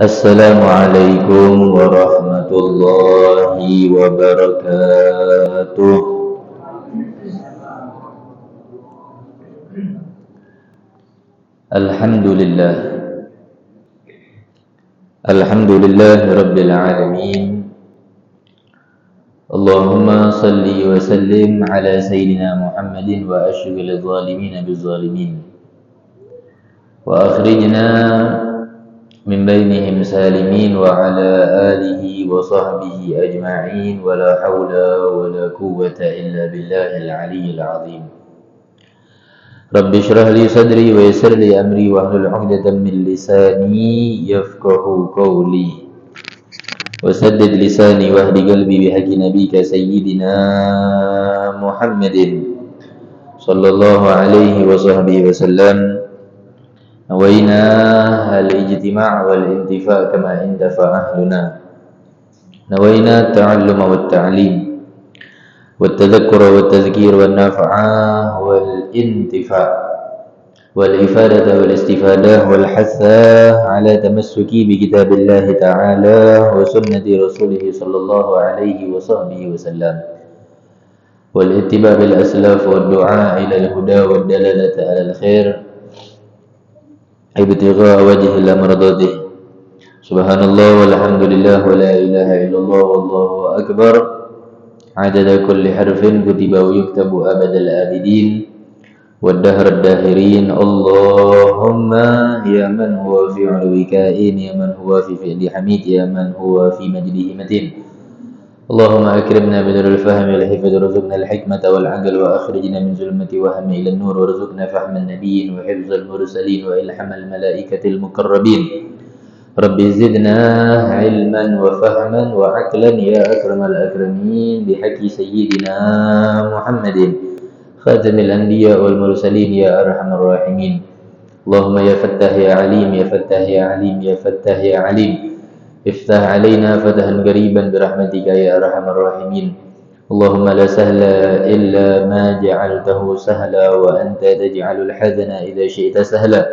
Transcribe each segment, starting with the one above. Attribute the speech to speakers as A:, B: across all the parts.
A: Assalamualaikum warahmatullahi wabarakatuh. Alhamdulillah. Alhamdulillah Rabbil Alamin. Allahumma salli wa sallim ala Sayyidina Muhammadin wa ashghil zalimin bizzalimin. Wa akhrijna min bainihim salimin wa ala alihi wa sahbihi ajma'in wa la hawla wa la quwwata illa billahil aliyyil azim. Rabbi shrah li sadri wa yassir li amri wa hlul 'uqdatam min lisani yafqahu qawli wa saddid lisani wahdi qalbi bihaqqi nabiyyika sayyidina Muhammadin sallallahu alaihi wa sahbihi wa sallam. Nawaina al-ijtima' wal-intifa' kama intafa ahluna. Nawaina at-ta'alluma wat-ta'lim wat-tadhakkura wat-tadhkir wan-naf'a wal-intifa' wal-ifadata wal-istifadah wal-hatha ala tamassuki bi kitabillahi ta'ala wa sunnati rasulih sallallahu alaihi wa sahbihi wa sallam wal-ittiba' bil aslaf wad-du'a ila al-huda wad-dalalata ala al-khair ibtigha wajhi la mardadih. Subhanallah walhamdulillah wa la ilaha illallah wallahu akbar. Adada kulli harfin kutiba wa yuktabu abadal abidin wa dahr dahirin. Allahumma ya man huwa fi ulwikain, ya man huwa fi fi'li hamid, ya man huwa fi majdihi matin. Allahumma akrimna bidurul fahmi wal hifdhi warzuqna al-hikmata wal 'aql wa akhrijna min zulmati wahmi ila an-nur warzuqna fahman nabiyyin wa hifdzal mursalin wa ilhamal malaikatil muqarrabin. Rabbi zidna 'ilman wa fahman wa 'aqlan ya akramal akramin bihaqqi sayyidina Muhammadin khatamil anbiya wal mursalin ya arhamar rahimin. Allahumma ya fattah ya alim, ya fattah ya alim, ya fattah ya alim, iftah alaina fatahan qariban birahmatika ya arhamar rahimin. Allahumma la sahla illa ma ja'altahu sahla wa anta taj'alul hazana idza syi'ta sahla.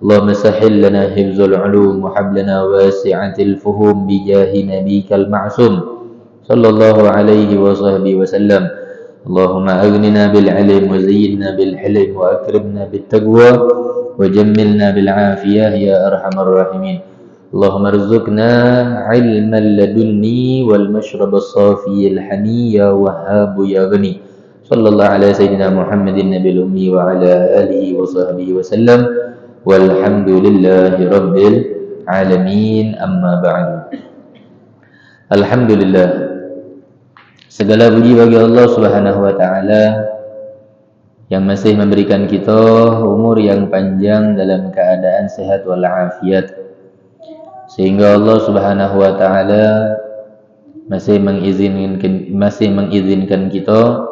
A: Allahumma sahhil lana hifzul 'ulum wa hab lana wasi'atil fuhum bi jahi nabiyikal ma'sum sallallahu alaihi wa sahbihi wa sallam. Allahumma aghnina bil 'ilm wa zayyinna bil hilm wa akrimna bit taqwa wa jammilna bil 'afiyah ya arhamar rahimin. Allahumma rzuqna ilman ladunni wal mashrab as-safi al-hani ya wahhab ya ghani. Sallallahu ala sayyidina Muhammadin nabil ummi wa ala alihi wa sahbihi wa sallam. Walhamdulillahi rabbil alamin, amma ba'du. Alhamdulillah, segala puji bagi Allah Subhanahu wa taala yang masih memberikan kita umur yang panjang dalam keadaan sehat wal afiat, sehingga Allah Subhanahu wa taala masih mengizinkan kita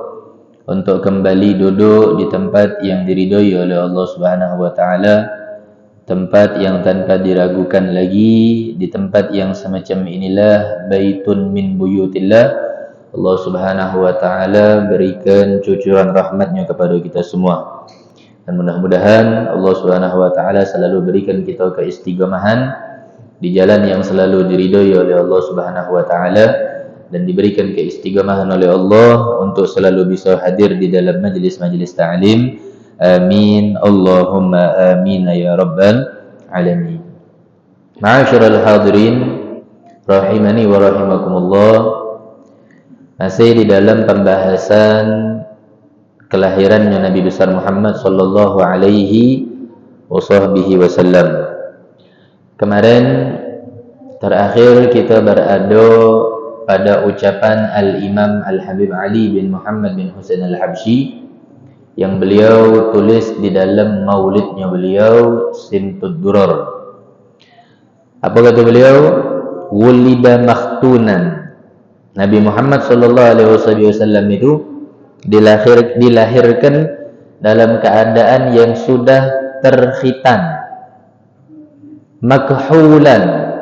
A: untuk kembali duduk di tempat yang diridhoi oleh Allah Subhanahu wa taala, tempat yang tanpa diragukan lagi, di tempat yang semacam inilah baitun min buyutillah. Allah Subhanahu wa taala berikan cucuran rahmatnya kepada kita semua, dan mudah-mudahan Allah Subhanahu wa taala selalu berikan kita keistiqomahan di jalan yang selalu diridhoi oleh Allah Subhanahu wa taala, dan diberikan keistiqomahan oleh Allah untuk selalu bisa hadir di dalam majlis-majlis ta'lim. Amin Allahumma amin ya rabbal alamin. Ma'asyiral hadirin rahimani wa rahimakumullah, masih di dalam pembahasan kelahirannya Nabi besar Muhammad sallallahu alaihi wasallam. Kemarin terakhir kita berada pada ucapan Al-Imam Al-Habib Ali bin Muhammad bin Husain Al-Habsyi yang beliau tulis di dalam maulidnya beliau Simtud Durar. Apa kata beliau? Wulida makhtunan. Nabi Muhammad sallallahu alaihi wasallam itu dilahirkan dalam keadaan yang sudah terkhitan. Makhulan,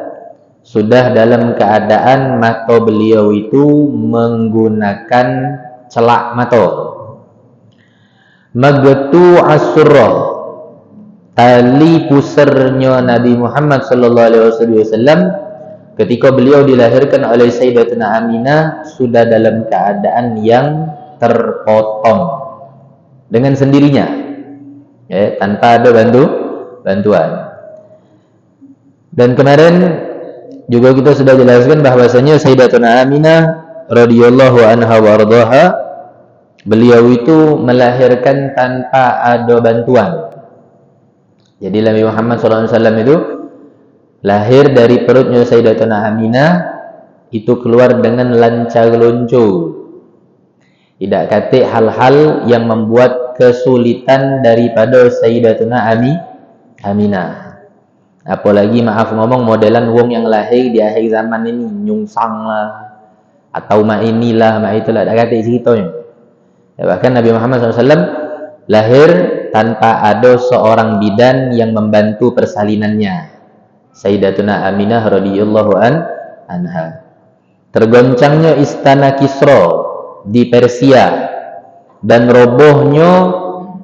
A: sudah dalam keadaan mata beliau itu menggunakan celak mata. Magtu asurrah, tali pusarnya Nabi Muhammad sallallahu alaihi wasallam ketika beliau dilahirkan oleh Sayyidatuna Aminah sudah dalam keadaan yang terpotong dengan sendirinya, ya, tanpa ada bantuan. Dan kemarin juga kita sudah jelaskan bahwasanya Sayyidatuna Aminah radhiyallahu anha warḍaha, beliau itu melahirkan tanpa ada bantuan. Jadi Nabi Muhammad SAW itu lahir dari perutnya Sayyidatuna Aminah itu keluar dengan lancar-lonco. Tidak kata hal-hal yang membuat kesulitan daripada Sayyidatuna Aminah. Apalagi maaf ngomong modelan wong yang lahir di akhir zaman ini, nyungsang lah, atau mak inilah, mak itulah, tak kata ceritanya. Ya, bahkan Nabi Muhammad SAW lahir tanpa ada seorang bidan yang membantu persalinannya. Sayyidatuna Aminah radhiyallahu anha. Tergoncangnya istana Kisra di Persia dan robohnya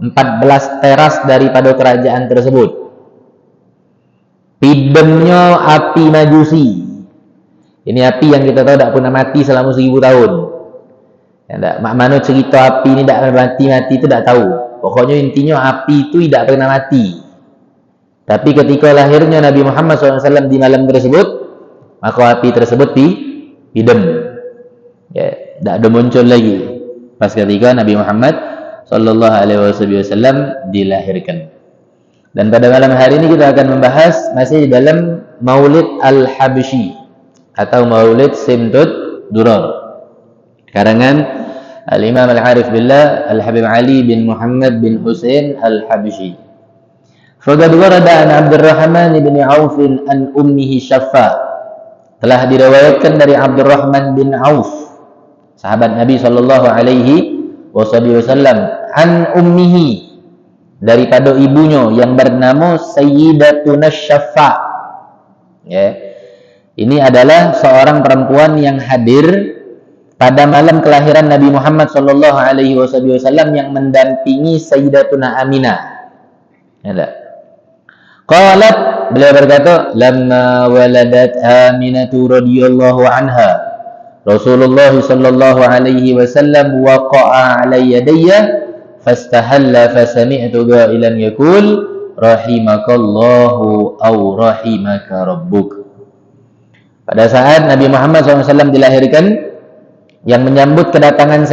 A: 14 teras daripada kerajaan tersebut. Pidemnya api Majusi. Ini api yang kita tahu tidak pernah mati selama 1000 tahun. Ya, mana cerita api ini tidak mati-mati itu tidak tahu. Pokoknya intinya api itu tidak pernah mati. Tapi ketika lahirnya Nabi Muhammad SAW di malam tersebut, maka api tersebut dipidam. Ya, tidak ada muncul lagi. Pas ketika Nabi Muhammad SAW dilahirkan. Dan pada malam hari ini kita akan membahas masih di dalam Maulid Al-Habsyi atau Maulid Simtud Durar, karangan Al-Imam Al-Arif Billah Al-Habib Ali bin Muhammad bin Husain Al-Habsyi. Faqad warada an Abdurrahman bin Auf an ummihi Syaffa. Telah diriwayatkan dari Abdurrahman bin Auf, sahabat Nabi sallallahu alaihi wasallam, an ummihi, daripada ibunya yang bernama Sayyidatuna Syaffa. Ya. Ini adalah seorang perempuan yang hadir pada malam kelahiran Nabi Muhammad sallallahu alaihi wasallam yang mendampingi Sayyidatuna Aminah. Ya. Qalat, beliau berkata, lamma waladat Aminatu radhiyallahu anha, Rasulullah sallallahu alaihi wasallam waqa'a ala yadayya fastahalla fasami'tu qailan yaqul rahimakallahu aw rahimaka rabbuk. Pada saat Nabi Muhammad SAW dilahirkan, yang menyambut kedatangan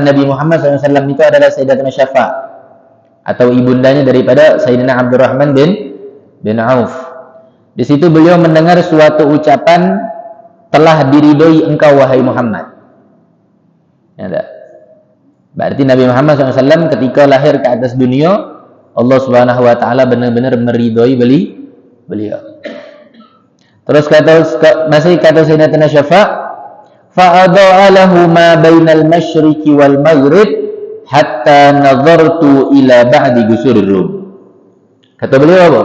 A: Nabi Muhammad SAW itu adalah Sayyidatuna Syaffa atau ibundanya daripada Sayyidina Abdurrahman bin Auf. Di situ beliau mendengar suatu ucapan, telah diridhoi engkau wahai Muhammad. Ya, tak? Berarti Nabi Muhammad SAW ketika lahir ke atas dunia, Allah Subhanahu Wa Taala benar-benar meridhoi beliau. Terus masih kata Sayyidatuna Syaffa, fa'adha'a lahu ma bainal masyriqi wal maghrib hatta nazartu ila ba'di gusurir rum. Kata beliau apa?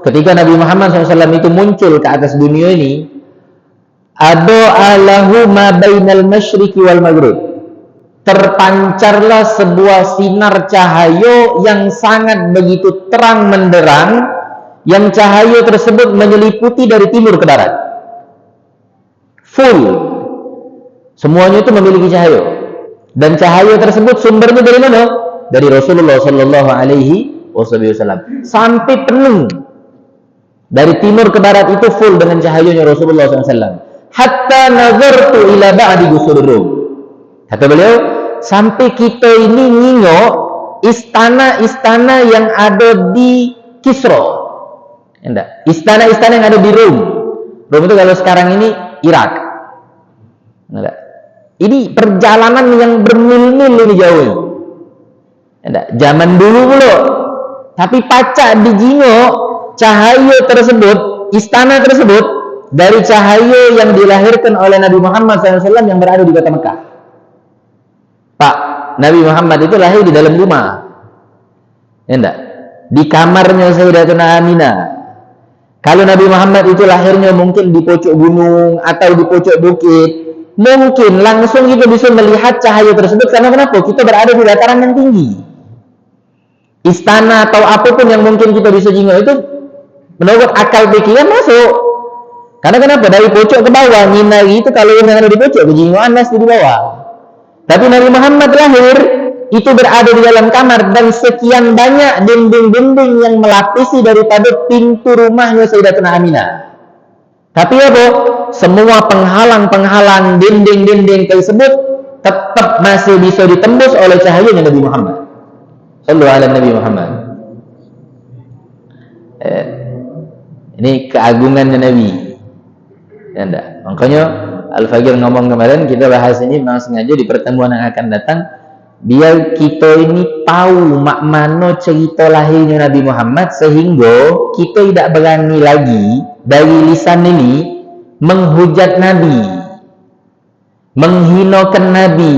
A: Ketika Nabi Muhammad SAW itu muncul ke atas dunia ini, adha'a lahu ma bainal masyriqi wal maghrib, terpancarlah sebuah sinar cahaya yang sangat begitu terang menderang, yang cahaya tersebut menyeliputi dari timur ke barat, full, semuanya itu memiliki cahaya. Dan cahaya tersebut sumbernya dari mana? Dari Rasulullah Sallallahu Alaihi Wasallam, sampai penuh dari timur ke barat itu full dengan cahayanya Rasulullah SAW. Hatta nazartu ila ba'di gusurir rum. Kata beliau, sampai kita ini nengok istana-istana yang ada di Kisra. Enggak, istana-istana yang ada di Rom. Rom itu kalau sekarang ini Irak. Enggak. Ini perjalanan yang bermil-mil ini jauh. Enggak, zaman dulu pula. Tapi pacak dijingok cahaya tersebut, istana tersebut dari cahaya yang dilahirkan oleh Nabi Muhammad SAW yang berada di kota Mekah. Pak, Nabi Muhammad itu lahir di dalam rumah, ya enggak? Di kamarnya Sayyidatuna Aminah. Kalau Nabi Muhammad itu lahirnya mungkin di pojok gunung atau di pojok bukit, mungkin langsung kita bisa melihat cahaya tersebut. Karena kenapa? Kita berada di dataran yang tinggi. istana atau apapun yang mungkin kita bisa jingok itu menurut akal pikiran masuk. Karena kenapa? Dari pojok ke bawah nyinari itu kalau yang ada di pojok kejingoan pasti di bawah. Tapi Nabi Muhammad lahir itu berada di dalam kamar dan sekian banyak dinding-dinding yang melapisi daripada pintu rumahnya Sayyidatuna Aminah. Tapi apa? Semua penghalang-penghalang dinding-dinding tersebut tetap masih bisa ditembus oleh cahayanya Nabi Muhammad. Sallallahu alaihi Nabi Muhammad. Ini keagungannya Nabi. Ya enggak? Makanya Al-Fagir ngomong kemarin, kita bahas ini memang sengaja di pertemuan yang akan datang biar kita ini tahu makna cerita lahirnya Nabi Muhammad, sehingga kita tidak berani lagi dari lisan ini menghujat Nabi, menghinakan Nabi,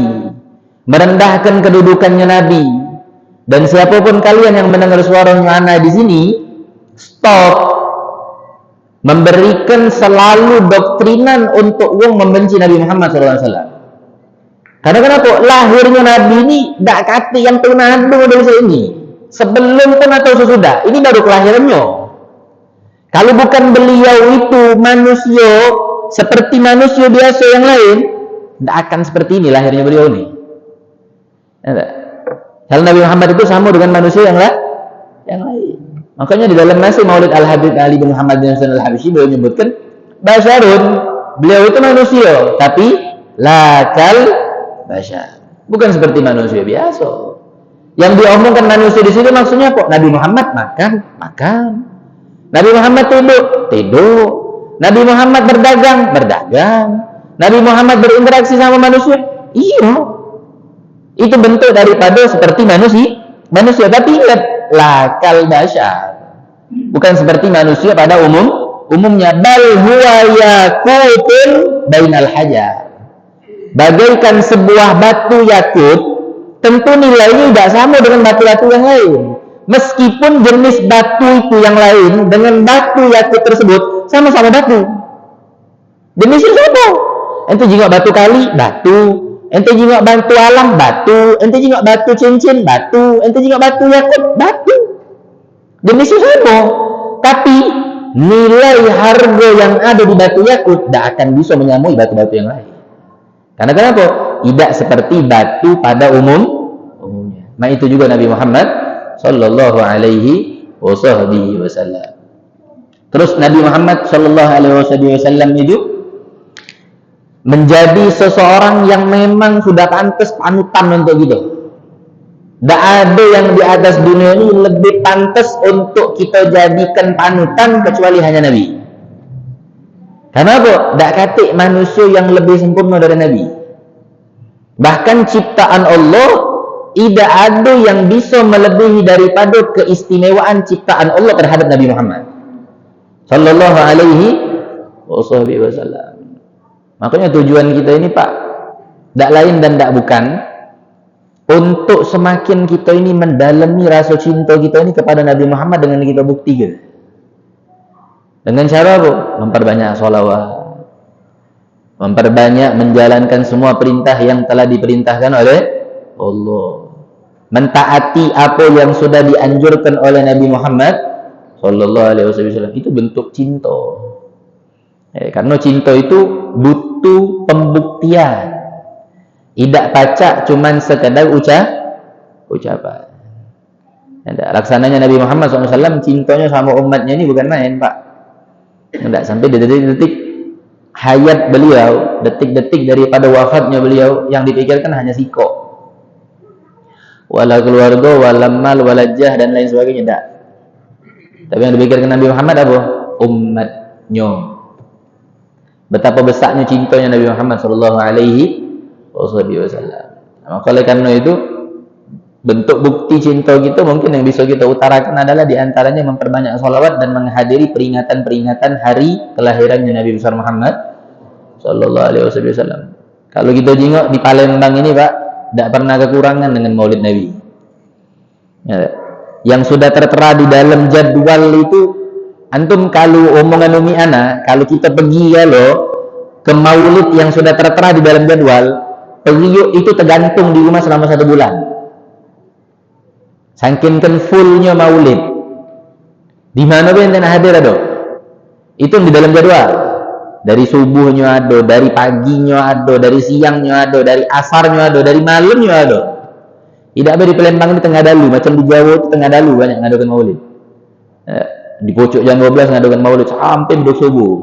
A: merendahkan kedudukannya Nabi. Dan siapapun kalian yang mendengar suaranya ana di sini, stop memberikan selalu doktrinan untuk wong membenci Nabi Muhammad SAW. Karena kenapa? Lahirnya Nabi ini tak kata yang pernah ada dari ini. Sebelum pun atau sesudah. Ini baru kelahirannya. Kalau bukan beliau itu manusia seperti manusia biasa yang lain, tidak akan seperti ini lahirnya beliau ini. Kalau Nabi Muhammad itu sama dengan manusia yang lain. Makanya di dalam nasi Maulid Al-Habib Ali bin Muhammad bin Hasan Al-Habsyi beliau menyebutkan basyarun, beliau itu manusia tapi lakal basyar, bukan seperti manusia biasa. Yang diomongkan manusia di sini maksudnya apa? Nabi Muhammad makan. Nabi Muhammad tidur. Nabi Muhammad berdagang. Nabi Muhammad berinteraksi sama manusia. Iya. Itu bentuk daripada seperti manusia. Tapi ingat, lakal basyar. Bukan seperti manusia pada umumnya. Bal huwa yakutun bainal hajar. Bagaikan sebuah batu yakut, tentu nilainya tidak sama dengan batu-batu yang lain. Meskipun jenis batu itu yang lain dengan batu yakut tersebut sama-sama batu. Jenisnya sama. Ente jingok batu kali, batu. Ente jingok batu alam, batu. Ente jingok batu cincin, batu. Ente jingok batu yakut, batu. Jenisnya sama. Tapi nilai harga yang ada di batu yakut tidak akan bisa menyamai batu-batu yang lain. Karena kenapa? Tidak seperti batu pada umumnya. Nah itu juga Nabi Muhammad sallallahu alaihi wasallam. Terus Nabi Muhammad sallallahu alaihi wasallam itu menjadi seseorang yang memang sudah pantas panutan untuk kita. Tidak ada yang di atas dunia ini lebih pantas untuk kita jadikan panutan kecuali hanya Nabi. Karena apa? Tak kata manusia yang lebih sempurna dari Nabi. Bahkan ciptaan Allah tidak ada yang bisa melebihi daripada keistimewaan ciptaan Allah terhadap Nabi Muhammad sallallahu alaihi wasallam. Makanya tujuan kita ini Pak, tak lain dan tak bukan untuk semakin kita ini mendalami rasa cinta kita ini kepada Nabi Muhammad dengan kita buktikan. Dengan cara apa? Memperbanyak sholawat, memperbanyak menjalankan semua perintah yang telah diperintahkan oleh Allah, mentaati apa yang sudah dianjurkan oleh Nabi Muhammad sallallahu alaihi wasallam. Itu bentuk cinta. Karena cinta itu butuh pembuktian. Tidak pacak cuman sekadar ucapan. Laksananya Nabi Muhammad SAW cintanya sama umatnya ini bukan main Pak. Tidak sampai detik-detik hayat beliau, detik-detik daripada wafatnya beliau yang dipikirkan hanya siko, wala keluarga, wala mal, wala jah dan lain sebagainya. Tidak. Tapi yang dipikirkan Nabi Muhammad apa? Umatnya. Betapa besarnya cintanya Nabi Muhammad sallallahu alaihi wasallam. Maka oleh karena itu bentuk bukti cinta kita mungkin yang bisa kita utarakan adalah diantaranya memperbanyak sholawat dan menghadiri peringatan-peringatan hari kelahirannya Nabi besar Muhammad sallallahu alaihi wasallam. Kalau kita jengok di Palembang ini Pak, tidak pernah kekurangan dengan Maulid Nabi. Yang sudah tertera di dalam jadwal itu, antum kalau omongan umi ana, kalau kita pergi ya lo ke Maulid yang sudah tertera di dalam jadwal, periuk itu tergantung di rumah selama 1 bulan. Saking kan fullnya maulid. Di mana pun enten hadir ada. Itu di dalam jadwal. Dari subuhnya ada, dari paginya ada, dari siangnya ada, dari asarnya ada, dari malamnya ada. Tidak ada di Palembang ini tengah dalu, macam di Jawa itu tengah dalu banyak ngadakan maulid. Di Pucuk jam 12 ngadakan maulid sampai beduk subuh.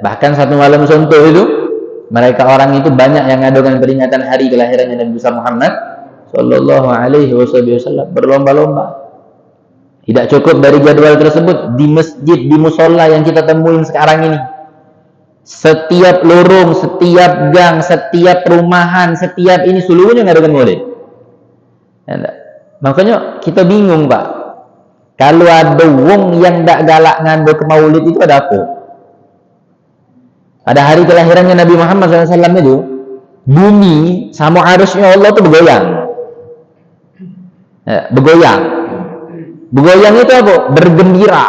A: Bahkan satu malam contoh itu, mereka orang itu banyak yang ngadakan peringatan hari kelahirannya Nabi besar Muhammad Sallallahu Alaihi Wasallam, berlomba-lomba. Tidak cukup dari jadwal tersebut, di masjid, di musola yang kita temuin sekarang ini, setiap lorong, setiap gang, setiap perumahan, setiap ini seluruhnya ngadakan maulid. Makanya kita bingung, Pak. Kalau ada wong yang tak galak ngadu ke maulid itu ada apa? Pada hari kelahirannya Nabi Muhammad SAW itu, bumi sama arusnya Allah itu bergoyang. Bergoyang. Bergoyang itu apa? Bergembira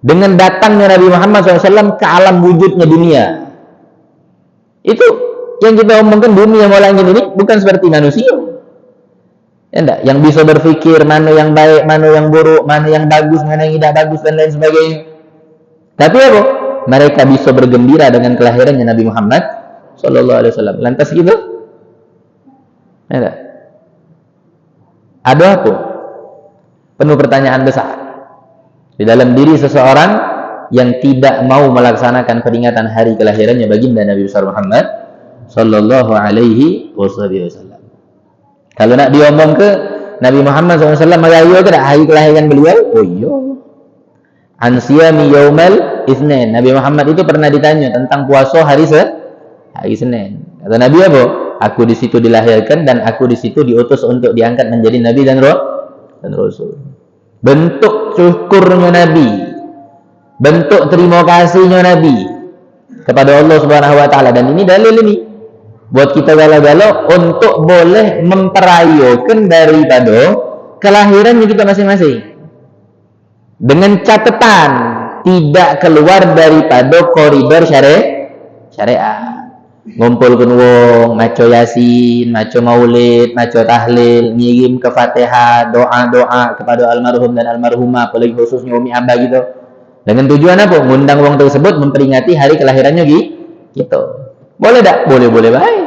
A: dengan datangnya Nabi Muhammad SAW ke alam wujudnya dunia. Itu yang kita omongkan, bumi yang mulai ini bukan seperti manusia. Ya enggak? Yang bisa berpikir mana yang baik, mana yang buruk, mana yang bagus, mana yang tidak bagus, dan lain sebagainya. Tapi apa? Mereka bisa bergembira dengan kelahirannya Nabi Muhammad SAW. Lantas gitu? Ya enggak? Ada apa? Penuh pertanyaan besar di dalam diri seseorang yang tidak mau melaksanakan peringatan hari kelahirannya baginda Nabi besar Muhammad Sallallahu Alaihi Wasallam. Kalau nak diomong ke Nabi Muhammad SAW, merayu ke hari kelahiran beliau? Oh iya. Ansiyami yaumal Isnin. Nabi Muhammad itu pernah ditanya tentang puasa hari Senin. Kata Nabi apa? Aku di situ dilahirkan dan aku di situ diutus untuk diangkat menjadi Nabi dan Rasul. Bentuk syukurnya Nabi, bentuk terima kasihnya Nabi kepada Allah Subhanahu Wa Taala. Dan ini dalil ini buat kita galau-galau untuk boleh memperayakan daripada kelahirannya kita masing-masing, dengan catatan tidak keluar daripada koridor syariat. Ngumpulkan wong, maco yasin, maco maulid, maco tahlil, ngirim ke Fatihah, doa-doa kepada almarhum dan almarhumah, apalagi khususnya Umi Abah gitu. Dengan tujuan apa? Ngundang wong tersebut memperingati hari kelahirannya gitu. Boleh tak? Boleh baik.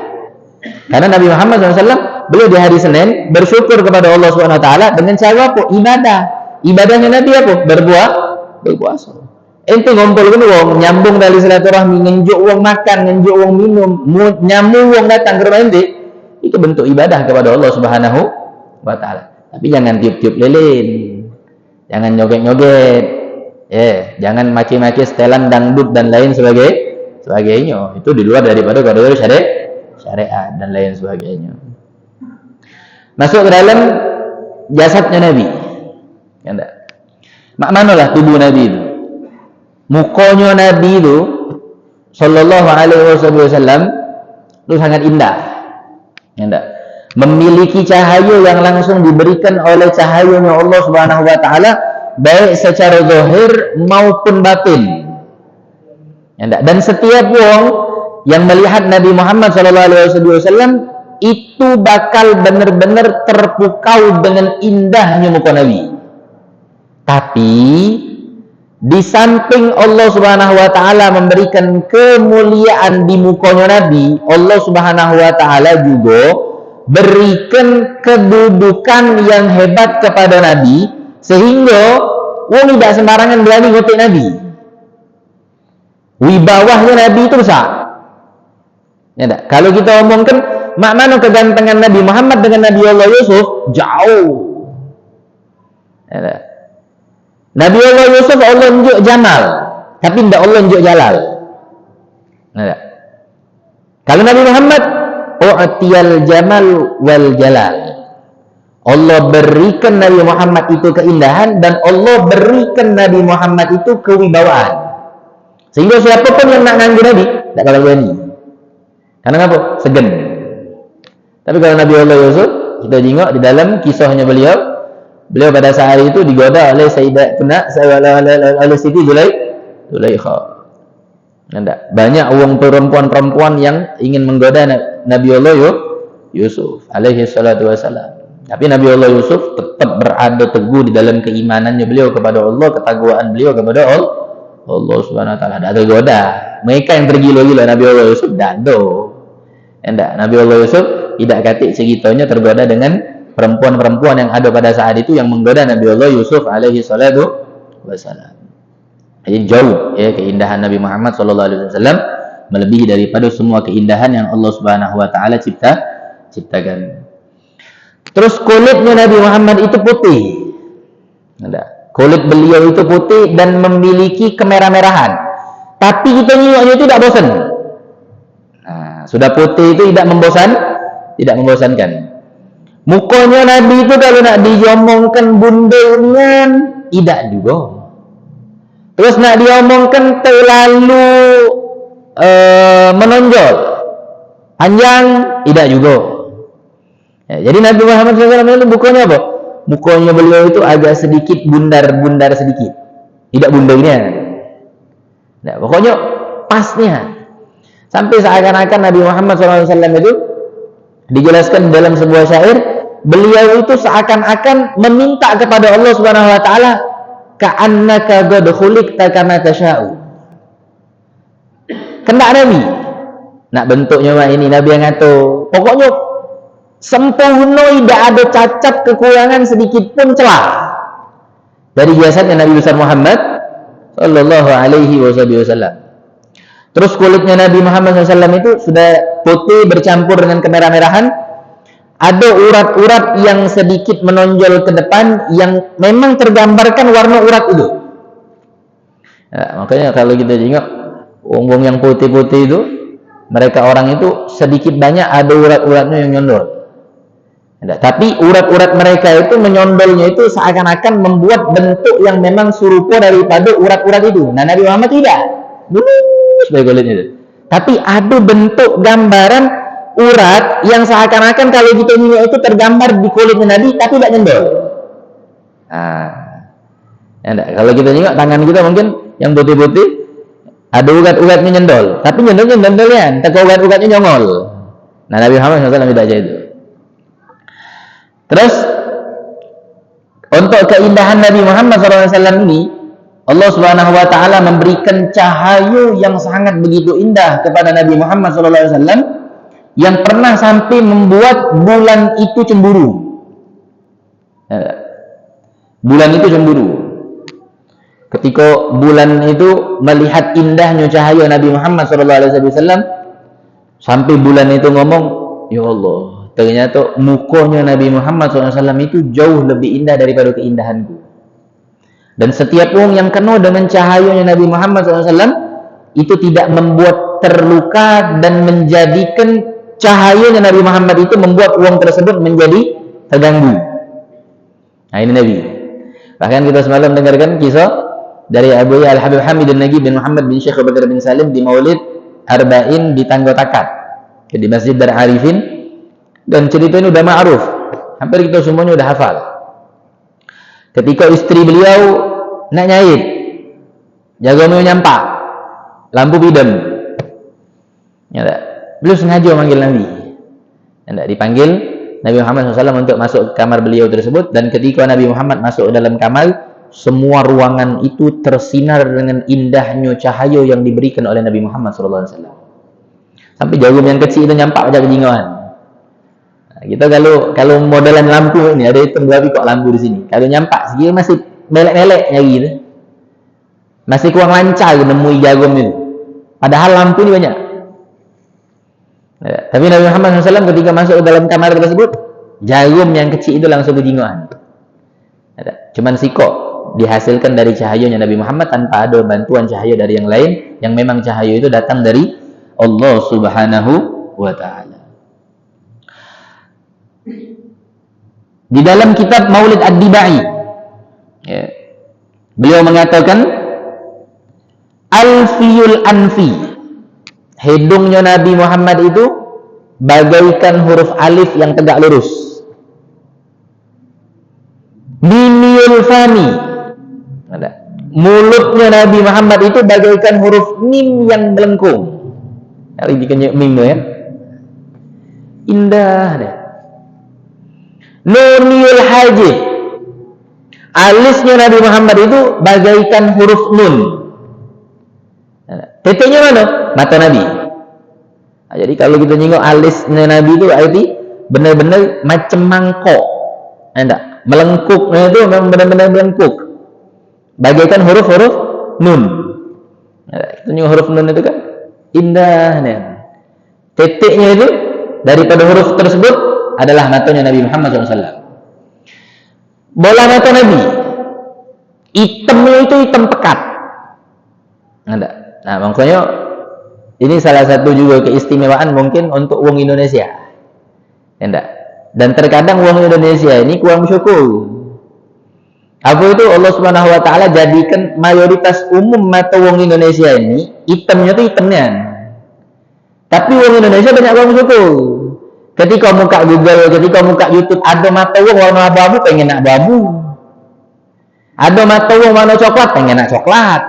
A: Karena Nabi Muhammad SAW beliau di hari Senin bersyukur kepada Allah SWT dengan cara apa? Ibadah. Ibadahnya Nabi apa? Berpuasa. Itu ngumpulkan wong, nyambung dari silaturahmi, ngenjuk wong makan, ngenjuk wong minum, nyambung wong datang ke rumah ente. Itu bentuk ibadah kepada Allah Subhanahu Wa Taala. Tapi jangan tiup-tiup lilin, jangan nyoget-nyoget, jangan maki-maki setelan dangdut dan lain sebagainya. Itu di luar daripada koridor syariat dan lain sebagainya. Masuk ke dalam jasadnya Nabi. Ya enggak? Manalah tubuh Nabi itu? Mukanya Nabi itu Sallallahu Alaihi Wasallam itu sangat indah, ya enggak? Memiliki cahaya yang langsung diberikan oleh cahayanya Allah Subhanahu Wa Taala, baik secara zahir maupun batin, ya enggak? Dan setiap wong yang melihat Nabi Muhammad Sallallahu Alaihi Wasallam itu bakal benar-benar terpukau dengan indahnya muka Nabi. Tapi di samping Allah Subhanahu Wa Taala memberikan kemuliaan di mukanya Nabi, Allah Subhanahu Wa Taala juga berikan kedudukan yang hebat kepada Nabi, sehingga wong tidak sembarangan berani ngotek Nabi. Wibawahnya Nabi itu besar. Ya tak? Kalau kita omongkan mana kegantengan Nabi Muhammad dengan Nabi Allah Yusuf, jauh. Ya tak? Nabi Allah Yusuf Allah unjuk Jamal, tapi tidak Allah unjuk Jalal. Nah, kalau Nabi Muhammad u'tiyal Jamal wal Jalal. Allah berikan Nabi Muhammad itu keindahan dan Allah berikan Nabi Muhammad itu kewibawaan. Sehingga siapapun yang nak nganggu Nabi tidak bakal berani. Karena apa? Segan. Tapi kalau Nabi Allah Yusuf, kita tengok di dalam kisahnya beliau pada saat itu digoda oleh oleh Siti Zulaikha. Banyak orang perempuan-perempuan yang ingin menggoda Nabi Allah Yusuf alaihi salatu wasalam. Tapi Nabi Allah Yusuf tetap berada teguh di dalam keimanannya beliau kepada Allah, ketakwaan beliau kepada Allah Subhanahu wa taala. Tak tergoda. Mereka yang tergila-gila Nabi Allah Yusuf dak do. Enggak, Nabi Allah Yusuf tidak katik ceritanya tergoda dengan perempuan-perempuan yang ada pada saat itu yang menggoda Nabi Allah Yusuf alaihi salatu wassalam. Jadi jauh ya keindahan Nabi Muhammad sallallahu alaihi wasallam melebihi daripada semua keindahan yang Allah Subhanahu wa taala ciptakan. Terus kulitnya Nabi Muhammad itu putih. Ada. Kulit beliau itu putih dan memiliki kemerah-merahan. Tapi kita nyioknya itu tidak bosan. Nah, sudah putih itu tidak membosankan. Mukanya Nabi itu kalau nak diomongkan bundelnya tidak juga. Terus nak diomongkan terlalu menonjol, panjang tidak juga. Ya, jadi Nabi Muhammad SAW itu mukanya apa? Mukanya beliau itu agak sedikit bundar sedikit, tidak bundanya. Nah, pokoknya pasnya. Sampai seakan-akan Nabi Muhammad SAW itu dijelaskan dalam sebuah syair, beliau itu seakan-akan meminta kepada Allah Subhanahu wa taala, ka'annaka qad khuliqta kama tasha'u. Kendak Nabi. Nak bentuknya ini Nabi yang ngatur. Pokoknya sempurna, tidak ada cacat, kekurangan sedikit pun celah dari jasadnya Nabi besar Muhammad sallallahu alaihi wasallam. Terus kulitnya Nabi Muhammad SAW itu sudah putih bercampur dengan kemerah-merahan. Ada urat-urat yang sedikit menonjol ke depan yang memang tergambarkan warna urat itu. Ya, makanya kalau kita tengok wong-wong yang putih-putih itu, mereka orang itu sedikit banyak ada urat-uratnya yang nyondol. Ya, tapi urat-urat mereka itu menyondolnya itu seakan-akan membuat bentuk yang memang serupa daripada urat-urat itu. Nah, Nabi Muhammad tidak. Sebagai kulitnya itu. Tapi ada bentuk gambaran urat yang seakan-akan kalau kita nyimak itu tergambar di kulitnya Nabi tapi tidak nyendol. Kalau kita nyimak tangan kita mungkin yang putih-putih ada urat-uratnya nyendol, tapi nyendolnya tak urat-uratnya nyongol. Nah, Nabi Muhammad SAW tidak aja itu. Terus untuk keindahan Nabi Muhammad SAW ini, Allah Subhanahu wa taala memberikan cahaya yang sangat begitu indah kepada Nabi Muhammad SAW yang pernah sampai membuat bulan itu cemburu. Bulan itu cemburu. Ketika bulan itu melihat indahnya cahaya Nabi Muhammad SAW, sampai bulan itu ngomong, ya Allah, ternyata mukanya Nabi Muhammad SAW itu jauh lebih indah daripada keindahanku. Dan setiap orang yang kena dengan cahayanya Nabi Muhammad SAW itu tidak membuat terluka dan menjadikan cahayanya Nabi Muhammad itu membuat orang tersebut menjadi terganggu. Nah, ini Nabi. Bahkan kita semalam dengarkan kisah dari Abu Al-Habib Hamid An-Nagib bin Muhammad bin Syekh Abu Bakar bin Salim di Maulid Arba'in di Tanggo Takat di Masjid Dar Arifin, dan cerita ini udah ma'ruf, hampir kita semuanya udah hafal. Ketika istri beliau nak nyait, jaga mau nyampak, lampu bidem, ya tak? Beliau sengaja memanggil Nabi, ya, dipanggil Nabi Muhammad SAW untuk masuk ke kamar beliau tersebut. Dan ketika Nabi Muhammad masuk dalam kamar, semua ruangan itu tersinar dengan indahnya cahaya yang diberikan oleh Nabi Muhammad SAW. Sampai jarum yang kecil itu nyampak macam kejingan. Kita kalau modelan lampu ini ada hitung berapa kok lampu di sini. Kalau nyampak segini masih melek-melek nyari gitu. Masih kurang lancar nemui jarum itu. Padahal lampu ini banyak. Ya, tapi Nabi Muhammad SAW ketika masuk ke dalam kamar tersebut, jarum yang kecil itu langsung kejingan. Ya, cuman sikok dihasilkan dari cahayanya Nabi Muhammad tanpa ada bantuan cahaya dari yang lain, yang memang cahaya itu datang dari Allah Subhanahu wa taala. Di dalam kitab Maulid Ad-Dibai, ya, beliau mengatakan Alfiyul Anfi, hidungnya Nabi Muhammad itu bagaikan huruf alif yang tegak lurus. Mimiyul Fami, mulutnya Nabi Muhammad itu bagaikan huruf mim yang melengkung. Hari dikenyek mim ya, indah deh. Nuniyul hajib. Alisnya Nabi Muhammad itu bagaikan huruf nun. Titiknya mana? Mata Nabi. Nah, jadi kalau kita nyinggung alisnya Nabi itu arti benar-benar macam mangkok. Enggak, melengkuknya itu memang benar-benar melengkuk. Bagaikan huruf-huruf nun. Nah, kita nyinggung huruf nun itu kan indahnya. Titiknya itu daripada huruf tersebut adalah matanya Nabi Muhammad SAW. Bola mata Nabi, hitamnya itu hitam pekat. Nah, makanya ini salah satu juga keistimewaan mungkin untuk wong Indonesia. Enggak. Dan terkadang wong Indonesia ini kurang bersyukur. Apa itu Allah Subhanahu wa taala jadikan mayoritas umum mata wong Indonesia ini hitamnya itu hitamnya. Tapi wong Indonesia banyak kurang bersyukur. Ketika muka Google, ketika muka YouTube, ada mata wong warna abu-abu pengen nak abu-abu. Ada mata wong warna coklat pengen nak coklat.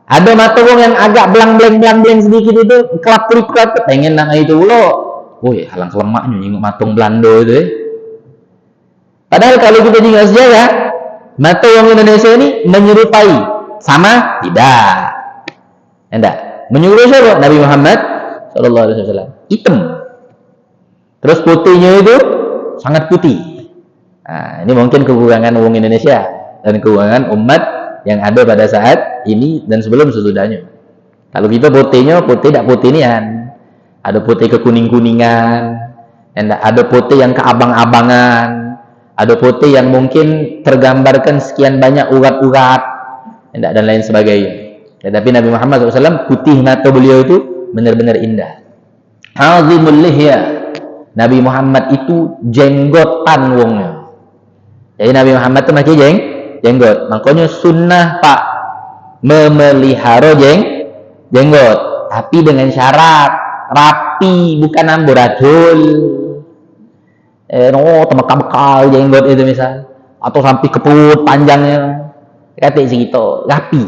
A: Ada mata wong yang agak belang-belang sedikit itu kelap-kelip pengen nak itu ulo. Woi, halang kelemaknya nyinggung matung Belanda itu. Padahal kalau kita ingat sejarah, mata wong Indonesia ini menyerupai sama tidak. Enggak. Menyerupai siapa? Nabi Muhammad sallallahu alaihi wasallam. Hitam. Terus putihnya itu sangat putih. Nah, ini mungkin kekurangan wong Indonesia dan kekurangan umat yang ada pada saat ini dan sebelum sesudahnya. Kalau kita putihnya putih tidak putih nian. Ada putih kekuning-kuningan, ada putih yang keabang-abangan, ada putih yang mungkin tergambarkan sekian banyak urat-urat, dan lain sebagainya. Tetapi Nabi Muhammad SAW putih mata beliau itu benar-benar indah. Azimul lihya. Nabi Muhammad itu jenggotan wongnya. Jadi Nabi Muhammad itu pakai jenggot. Makanya sunnah Pak memelihara jenggot, tapi dengan syarat rapi, bukan amburadul. Temekal jenggot itu misal, atau sampai ke perut panjangnya. Kata segitu, rapi.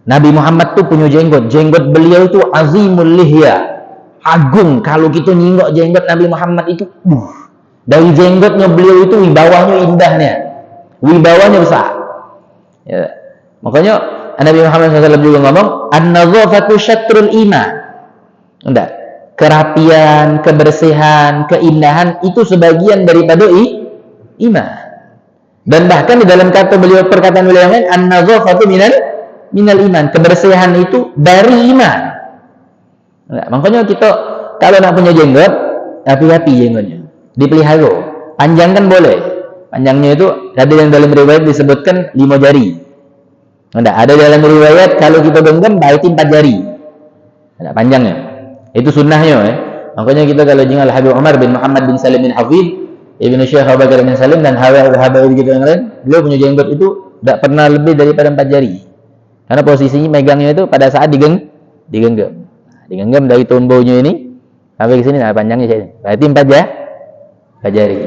A: Nabi Muhammad tuh punya jenggot. Jenggot beliau itu azimul lihya. Agung. Kalau kita nyinggok jenggot Nabi Muhammad itu dari jenggotnya beliau itu wibawanya indahnya, wibawanya besar ya. Makanya Nabi Muhammad SAW juga ngomong an-nadhafatu syatrul iman. Enggak, kerapian, kebersihan, keindahan itu sebagian daripada iman. Dan bahkan di dalam perkataan beliau yang lain an-nadhafatu minal iman, kebersihan itu dari iman. Nah, makanya kita kalau nak punya jenggot, rapi-rapi jenggotnya, dipelihara. Panjangkan boleh. Panjangnya itu ada yang dalam riwayat disebutkan 5 jari. Ada dalam riwayat kalau kita genggam baik 4 jari. Ada panjangnya. Itu sunnahnya ya. Makanya kita kalau jingal Habib Umar bin Muhammad bin Salim bin Hafid, Ibnu Syekh Abu Bakar bin Salim dan Habib gitu yang lain, beliau punya jenggot itu tidak pernah lebih daripada 4 jari. Karena posisinya megangnya itu pada saat digenggam. Digenggam dari tombolnya ini sampai ke sini, nah panjangnya saya. Berarti 4 jari.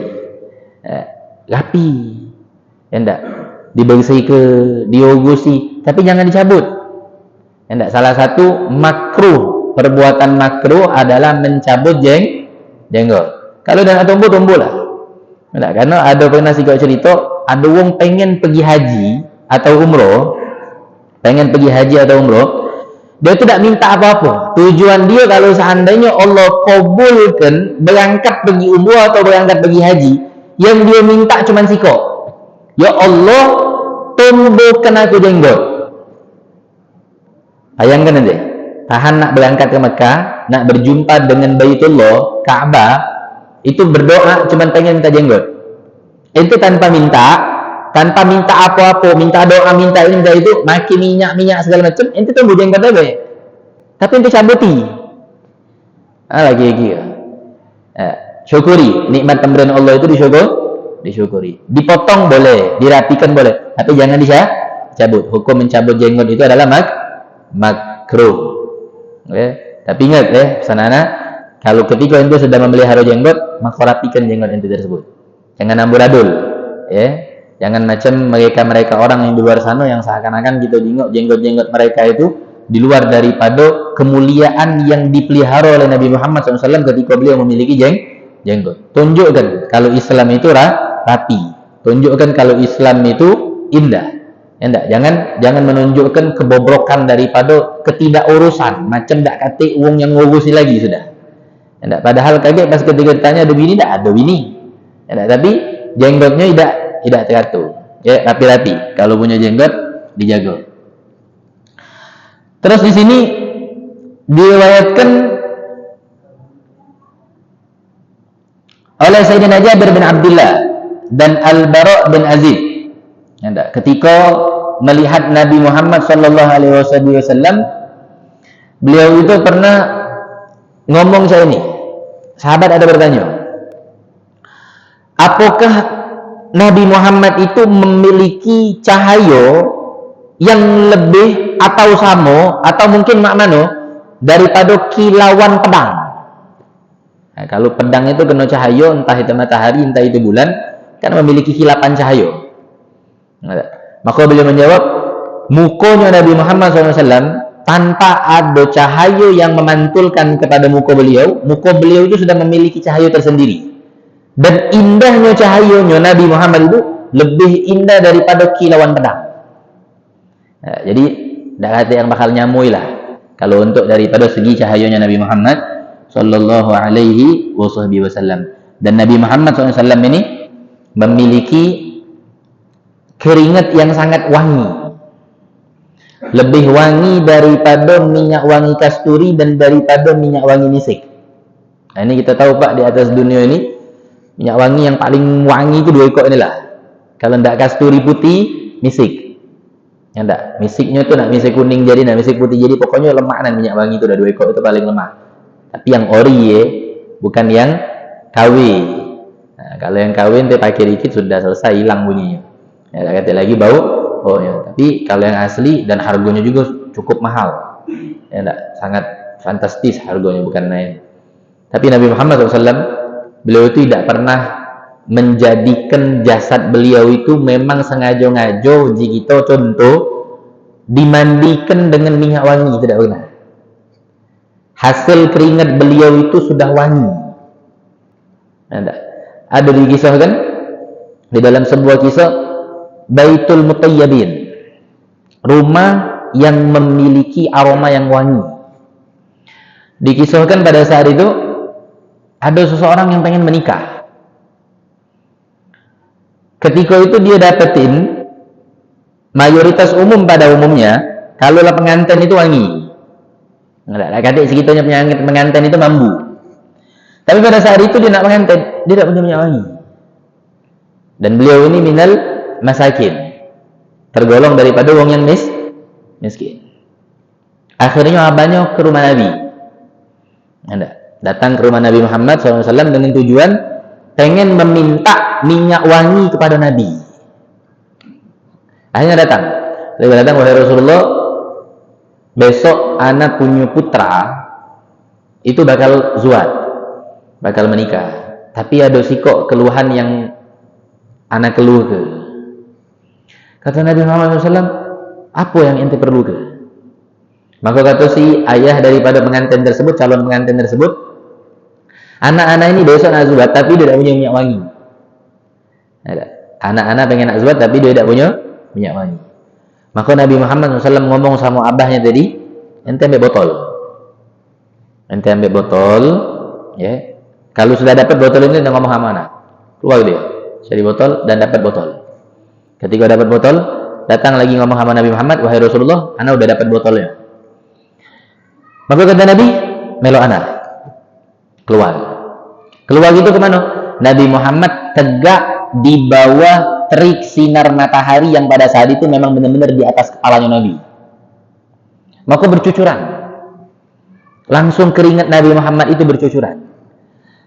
A: Rapi. Ya enggak? Dibersihkan, diogusi, tapi jangan dicabut. Ya enggak? Salah satu makruh, perbuatan makruh adalah mencabut jenggot. Kalau dah nak tombol lah. Enggak? Karena ada pernah si kau cerita, ada wong pengen pergi haji atau umroh, dia tidak minta apa-apa. Tujuan dia kalau seandainya Allah kabulkan berangkat pergi umrah atau berangkat pergi haji, yang dia minta cuma siko, ya Allah tumbuhkan aku jenggot. Bayangkan nanti, tahan nak berangkat ke Mekah, nak berjumpa dengan Baitullah, Ka'bah, itu berdoa cuma pengen minta jenggot. Itu tanpa minta apa-apa, minta doa, minta ini, minta itu, maki minyak segala macam, itu tumbuh jenggot aja. Tapi itu cabuti. Lagi. Syukuri nikmat pemberian Allah itu disyukuri. Dipotong boleh, dirapikan boleh, tapi jangan dicabut. Hukum mencabut jenggot itu adalah makruh. Okay? Tapi ingat pesan anak, kalau ketika ente sedang memelihara jenggot, maka rapikan jenggot ente tersebut. Jangan amburadul, ya. Jangan macam mereka orang yang di luar sana yang seakan-akan kita jenggot mereka itu di luar daripada kemuliaan yang dipelihara oleh Nabi Muhammad SAW ketika beliau memiliki jenggot. Tunjukkan kalau Islam itu rapi. Tunjukkan kalau Islam itu indah. Enggak, jangan menunjukkan kebobrokan daripada ketidakurusan, macam dak kate wong yang ngurusi lagi sudah. Enggak, padahal kaget pas ketika ditanya ada bini, dak ada bini. Enggak, tapi jenggotnya tidak teratur. Ya, rapi-rapi. Kalau punya jenggot dijaga. Terus di sini diriwayatkan oleh Sayyidina Jabir bin Abdullah dan Al-Bara' bin Azib. Ketika melihat Nabi Muhammad sallallahu alaihi wasallam, beliau itu pernah ngomong saya ini. Sahabat ada bertanya, apakah Nabi Muhammad itu memiliki cahaya yang lebih atau sama atau mungkin makmano daripada kilauan pedang? Nah, kalau pedang itu kena cahaya, entah itu matahari, entah itu bulan, kan memiliki kilapan cahaya. Maka beliau menjawab, mukanya Nabi Muhammad SAW tanpa ada cahaya yang memantulkan kepada muka beliau itu sudah memiliki cahaya tersendiri. Dan indahnya cahayanya Nabi Muhammad itu lebih indah daripada kilauan pedang. Nah, jadi tidak ada yang bakal nyamui lah kalau untuk daripada segi cahayanya Nabi Muhammad sallallahu alaihi wasallam. Dan Nabi Muhammad SAW ini memiliki keringat yang sangat wangi, lebih wangi daripada minyak wangi kasturi dan daripada minyak wangi misik. Nah, ini kita tahu Pak, di atas dunia ini minyak wangi yang paling wangi itu 2 ekor inilah. Kalau tidak kasturi putih, misik. Ya enggak, misiknya itu nak misik kuning jadi, nak misik putih jadi, pokoknya lemak minyak wangi itu udah 2 ekor itu paling lemah. Tapi yang ori ya, bukan yang KW. Nah, kalau yang KW nanti pakai dikit sudah selesai, hilang bunyinya. Ya, kata lagi bau. Oh ya, tapi kalau yang asli dan harganya juga cukup mahal. Ya, enggak, sangat fantastis harganya, bukan main. Tapi Nabi Muhammad SAW, beliau itu tidak pernah menjadikan jasad beliau itu memang sengaja-ngajo jika kita contoh dimandikan dengan minyak wangi, tidak pernah. Hasil keringat beliau itu sudah wangi. Ada dikisahkan di dalam sebuah kisah Baitul Mutayyibin, rumah yang memiliki aroma yang wangi. Dikisahkan pada saat itu ada seseorang yang pengen menikah. Ketika itu dia dapetin mayoritas umum pada umumnya kalau lah pengantin itu wangi. Enggak, kadang sekitarnya pengantin itu mambu. Tapi pada saat itu dia nak pengantin, dia tidak punya minyak wangi. Dan beliau ini minal masakin, tergolong daripada wong yang miskin. Akhirnya abahnya ke rumah Nabi. Datang ke rumah Nabi Muhammad SAW dengan tujuan pengen meminta minyak wangi kepada Nabi. Akhirnya datang, wahai Rasulullah, besok anak punya putra itu bakal zuat, bakal menikah. Tapi ada sikok keluhan yang anak keluh ke. Kata Nabi Muhammad SAW, apa yang ente perlu ke? Maka kata si ayah daripada pengantin tersebut, calon pengantin tersebut, anak-anak ini besok nak zuat tapi dia tidak punya minyak wangi. Anak-anak pengen nak zuat tapi dia tidak punya minyak wangi. Maka Nabi Muhammad SAW ngomong sama abahnya tadi, ente ambil botol. Ente ambil botol, ya. Kalau sudah dapat botol ini, dia ngomong sama anak. Keluar dia, cari botol dan dapat botol. Ketika dapat botol, datang lagi ngomong sama Nabi Muhammad, wahai Rasulullah, anak udah dapat botolnya. Maka kata Nabi, melo anak. Keluar gitu kemana? Nabi Muhammad tegak di bawah terik sinar matahari yang pada saat itu memang benar-benar di atas kepalanya Nabi. Maka bercucuran. Langsung keringat Nabi Muhammad itu bercucuran.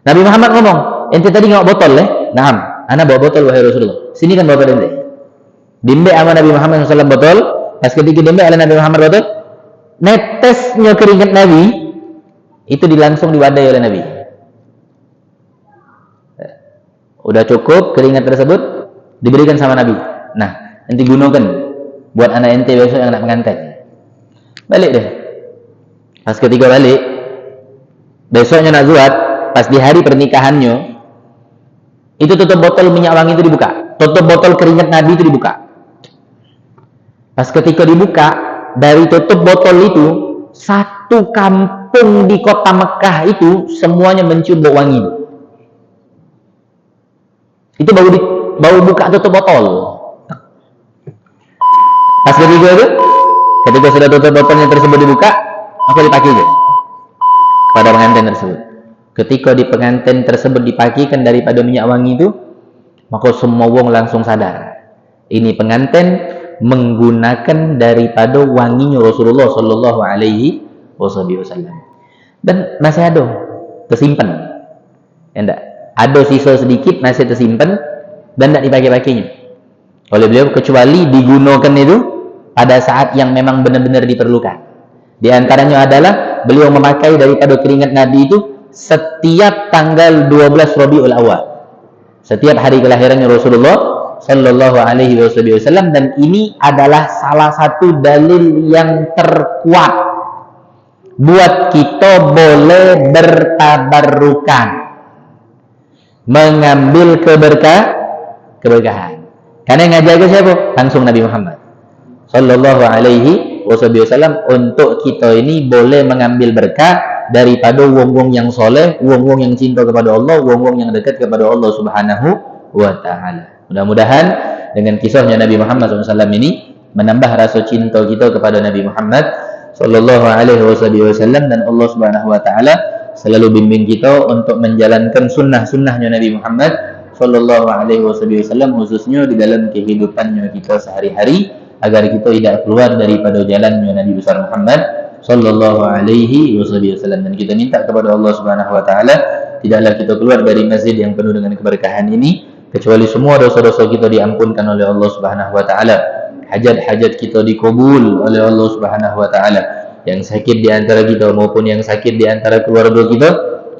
A: Nabi Muhammad ngomong, ente tadi nggak botol ya? Naam, anak bawa botol wahai Rasulullah. Sini kan botol ente. Dimbe sama Nabi Muhammad SAW botol. Pas ketika dimbe oleh Nabi Muhammad botol, netesnya keringat Nabi itu dilangsung diwadai oleh Nabi. Udah cukup keringat tersebut diberikan sama Nabi. Nah, ente gunakan buat anak ente besok yang nak pengantin. Balik deh. Pas ketika balik, besoknya nak zuat, pas di hari pernikahannya, Itu tutup botol minyak wangi itu dibuka. Tutup botol keringat Nabi itu dibuka. Pas ketika dibuka, dari tutup botol itu, satu kampung di kota Mekah itu semuanya mencium bau wangi itu. Itu bau buka tutup botol. Pas ketika sudah tutup botolnya tersebut dibuka, aku dipakai itu pada pengantin tersebut. Ketika di pengantin tersebut dipakikan daripada minyak wangi itu, maka semua wong langsung sadar. Ini pengantin menggunakan daripada wanginya Rasulullah Sallallahu Alaihi Wasallam. Dan masih ada tersimpan. Enggak, ada sisa sedikit masih tersimpan dan tidak dipakai-pakainya oleh beliau, kecuali digunakan itu pada saat yang memang benar-benar diperlukan. Di antaranya adalah beliau memakai daripada keringat Nabi itu setiap tanggal 12 Rabiul Awal, setiap hari kelahirannya Rasulullah Sallallahu Alaihi Wasallam. Dan ini adalah salah satu dalil yang terkuat buat kita boleh bertabarukan, mengambil keberkahan. Karena yang ngajar siapa? Langsung Nabi Muhammad Sallallahu Alaihi Wasallam. Untuk kita ini boleh mengambil berkah daripada wong-wong yang soleh, wong-wong yang cinta kepada Allah, wong-wong yang dekat kepada Allah Subhanahu wa Ta'ala. Mudah-mudahan dengan kisahnya Nabi Muhammad SAW ini menambah rasa cinta kita kepada Nabi Muhammad Sallallahu Alaihi Wasallam, dan Allah Subhanahu wa Ta'ala selalu bimbing kita untuk menjalankan sunnah-sunnahnya Nabi Muhammad Sallallahu Alaihi Wasallam, khususnya di dalam kehidupannya kita sehari-hari, agar kita tidak keluar daripada jalannya Nabi besar Muhammad Sallallahu Alaihi Wasallam. Dan kita minta kepada Allah Subhanahu Wa Taala, tidaklah kita keluar dari masjid yang penuh dengan keberkahan ini kecuali semua dosa-dosa kita diampunkan oleh Allah Subhanahu Wa Taala, hajat-hajat kita dikabul oleh Allah Subhanahu Wa Taala, yang sakit di antara kita maupun yang sakit di antara keluarga kita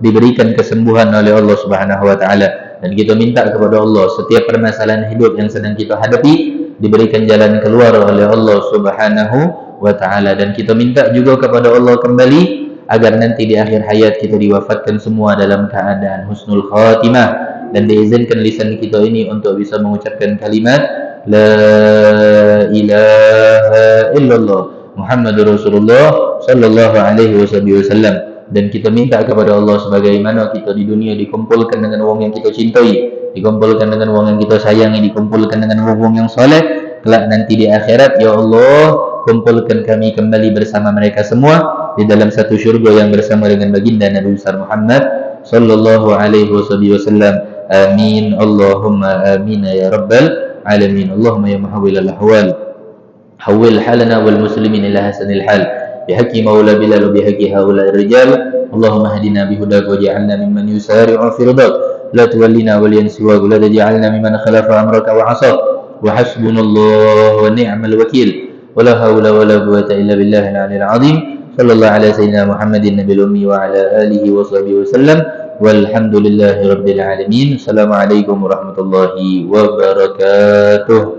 A: diberikan kesembuhan oleh Allah Subhanahu Wa Taala. Dan kita minta kepada Allah setiap permasalahan hidup yang sedang kita hadapi diberikan jalan keluar oleh Allah Subhanahu wa Ta'ala. Dan kita minta juga kepada Allah kembali agar nanti di akhir hayat kita diwafatkan semua dalam keadaan husnul khatimah, dan diizinkan lisan kita ini untuk bisa mengucapkan kalimat La ilaha illallah Muhammadur Rasulullah Sallallahu Alaihi Wasallam. Dan kita minta kepada Allah sebagaimana kita di dunia dikumpulkan dengan wong yang kita cintai, dikumpulkan dengan wong yang kita sayangi, dikumpulkan dengan wong yang soleh, kelak nanti di akhirat, ya Allah, kumpulkan kami kembali bersama mereka semua di dalam satu syurga yang bersama dengan baginda Nabi besar Muhammad Sallallahu Alaihi Wasallam. Amin Allahumma amin ya rabbal alamin. Allahumma ya muhawwilal ahwal hawwil halana wal muslimin ila hasanil hal bihaqi maula bilal bihaqi haula rijal. Allahumma hadina bihudak waj'alna mimman yusari'u fi ridak, la tuwallina waliyan siwak, la taj'alna mimman khalafa amraka wa 'asaq, wa hasbunallahu wa ni'mal wakil, wa la hawla wa la quwwata illa billahil 'aliyyil 'azim. Sallallahu ala sayyidina Muhammadin nabiyil ummi wa ala alihi wa sahbihi wasallam, walhamdulillahi rabbil alamin. Assalamualaikum warahmatullahi wabarakatuh.